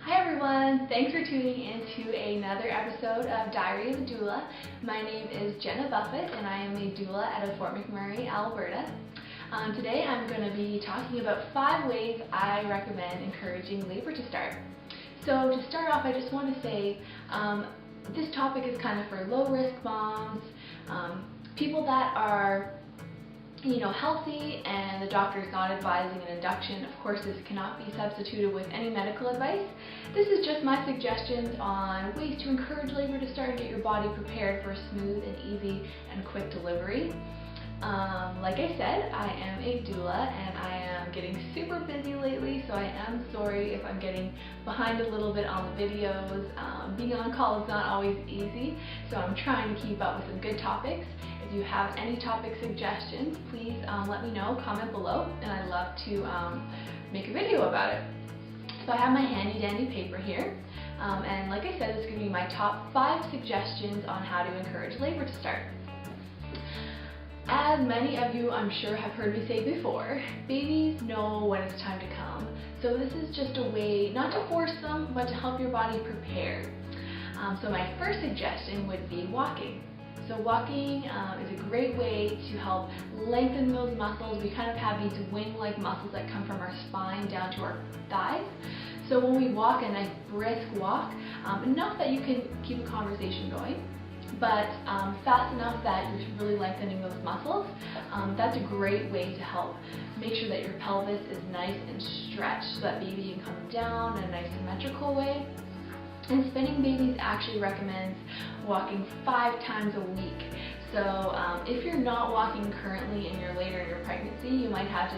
Hi everyone, thanks for tuning into another episode of Diary of a Doula. My name is Jenna Buffett and I am a doula out of Fort McMurray, Alberta. Today I'm going to be talking about 5 ways I recommend encouraging labor to start. So to start off, I just want to say this topic is kind of for low-risk moms, people that are healthy and the doctor is not advising an induction. Of course, this cannot be substituted with any medical advice. This is just my suggestions on ways to encourage labor to start and get your body prepared for a smooth and easy and quick delivery. Like I said, I am a doula and I am getting super busy lately, so I am sorry if I'm getting behind a little bit on the videos. Being on call is not always easy, so I'm trying to keep up with some good topics. If you have any topic suggestions, please let me know, comment below, and I'd love to make a video about it. So I have my handy dandy paper here, and like I said, this is going to be my top 5 suggestions on how to encourage labor to start. As many of you, I'm sure, have heard me say before, babies know when it's time to come. So this is just a way, not to force them, but to help your body prepare. So my first suggestion would be walking. So walking is a great way to help lengthen those muscles. We kind of have these wing-like muscles that come from our spine down to our thighs. So when we walk a nice brisk walk, enough that you can keep a conversation going, but fast enough that you're really lengthening those muscles, that's a great way to help make sure that your pelvis is nice and stretched so that baby can come down in a nice symmetrical way. And Spinning Babies actually recommends walking 5 times a week. So if you're not walking currently and you're later in your pregnancy, you might have to,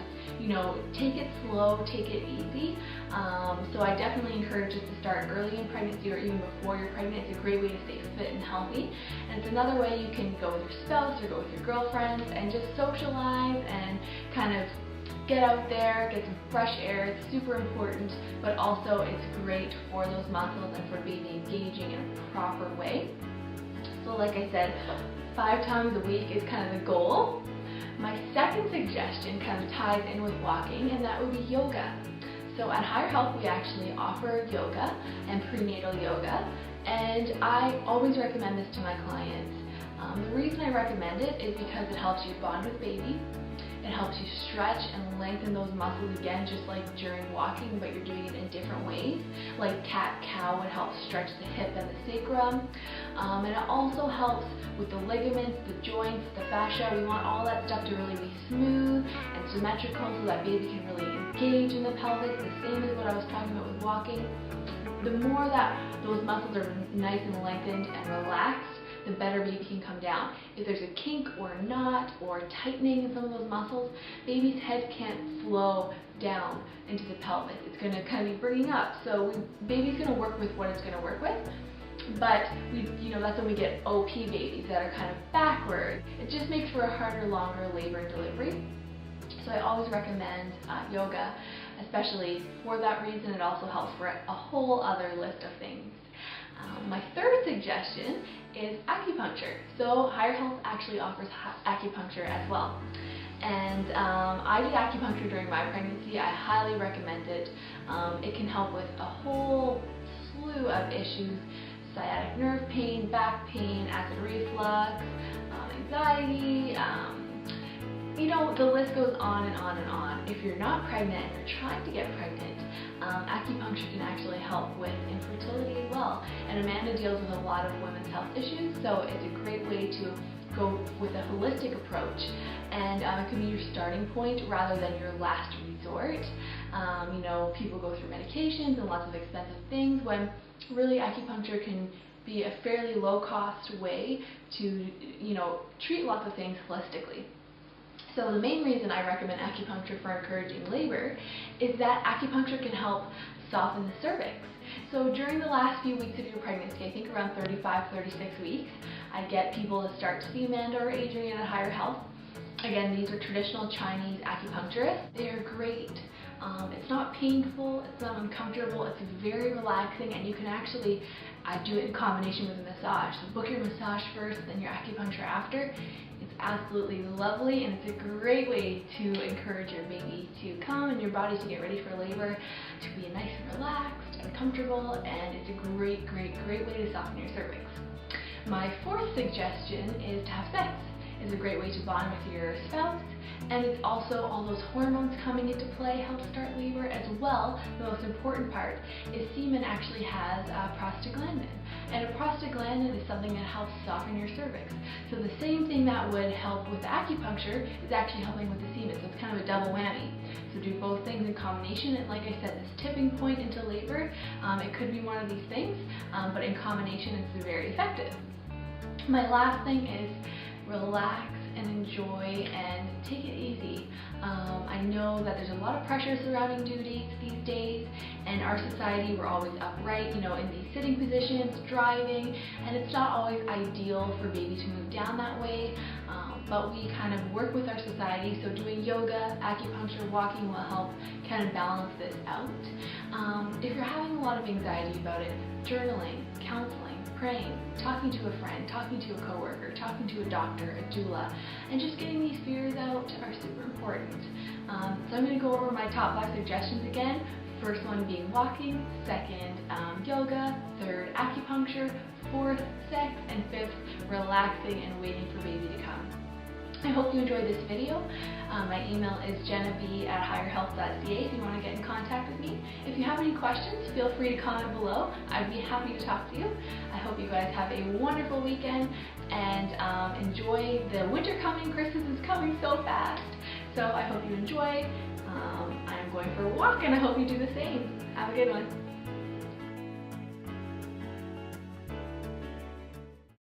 take it slow, take it easy. So I definitely encourage us to start early in pregnancy or even before you're pregnant. It's a great way to stay fit and healthy. And it's another way you can go with your spouse or go with your girlfriends and just socialize and kind of get out there, get some fresh air. It's super important, but also it's great for those muscles and for baby engaging in a proper way. So like I said, 5 times a week is kind of the goal. My second suggestion kind of ties in with walking, and that would be yoga. So at Higher Health, we actually offer yoga and prenatal yoga, and I always recommend this to my clients. The reason I recommend it is because it helps you bond with baby. It helps you stretch and lengthen those muscles again, just like during walking, but you're doing it in different ways. Like cat-cow would help stretch the hip and the sacrum. And it also helps with the ligaments, the joints, the fascia. We want all that stuff to really be smooth and symmetrical so that baby can really engage in the pelvis, the same as what I was talking about with walking. The more that those muscles are nice and lengthened and relaxed, the better baby can come down. If there's a kink or a knot or tightening in some of those muscles, baby's head can't flow down into the pelvis. It's going to kind of be bringing up. So baby's going to work with what it's going to work with. But that's when we get OP babies that are kind of backward. It just makes for a harder, longer labor and delivery. So I always recommend yoga, especially for that reason. It also helps for a whole other list of things. My third suggestion is acupuncture. So Higher Health actually offers acupuncture as well. And I did acupuncture during my pregnancy. I highly recommend it. It can help with a whole slew of issues: sciatic nerve pain, back pain, acid reflux, anxiety, the list goes on and on and on. If you're not pregnant and you're trying to get pregnant, acupuncture can actually help with infertility as well. And Amanda deals with a lot of women's health issues, so it's a great way to go with a holistic approach. And it can be your starting point rather than your last resort. People go through medications and lots of expensive things when really acupuncture can be a fairly low-cost way to, treat lots of things holistically. So the main reason I recommend acupuncture for encouraging labor is that acupuncture can help soften the cervix. So during the last few weeks of your pregnancy, I think around 35, 36 weeks, I get people to start to see Amanda or Adrian at Higher Health. Again, these are traditional Chinese acupuncturists. They are great. It's not painful, it's not uncomfortable, it's very relaxing, and you can actually I do it in combination with a massage. So book your massage first, then your acupuncture after. It's absolutely lovely, and it's a great way to encourage your baby to come and your body to get ready for labor, to be nice and relaxed and comfortable, and it's a great, great, great way to soften your cervix. My fourth suggestion is to have sex. It's a great way to bond with your spouse, and it's also all those hormones coming into play help start labor as well. The most important part is semen actually has a prostaglandin, and a prostaglandin is something that helps soften your cervix. So the same thing that would help with acupuncture is actually helping with the semen, so it's kind of a double whammy. So do both things in combination, and like I said, this tipping point into labor, it could be one of these things, but in combination it's very effective. My last thing is relax and enjoy and take it easy. I know that there's a lot of pressure surrounding due dates these days, and our society, we're always upright, in these sitting positions, driving, and it's not always ideal for baby to move down that way, but we kind of work with our society, so doing yoga, acupuncture, walking will help kind of balance this out. If you're having a lot of anxiety about it, journaling, counseling, praying, talking to a friend, talking to a coworker, talking to a doctor, a doula, and just getting these fears out are super important. So I'm going to go over my top 5 suggestions again. First one being walking, second yoga, third acupuncture, fourth sex, and fifth relaxing and waiting for baby to come. I hope you enjoyed this video. My email is jenab@higherhealth.ca if you want to get in contact with me. If you have any questions, feel free to comment below. I'd be happy to talk to you. I hope you guys have a wonderful weekend and enjoy the winter coming. Christmas is coming so fast. So I hope you enjoy. I'm going for a walk, and I hope you do the same. Have a good one.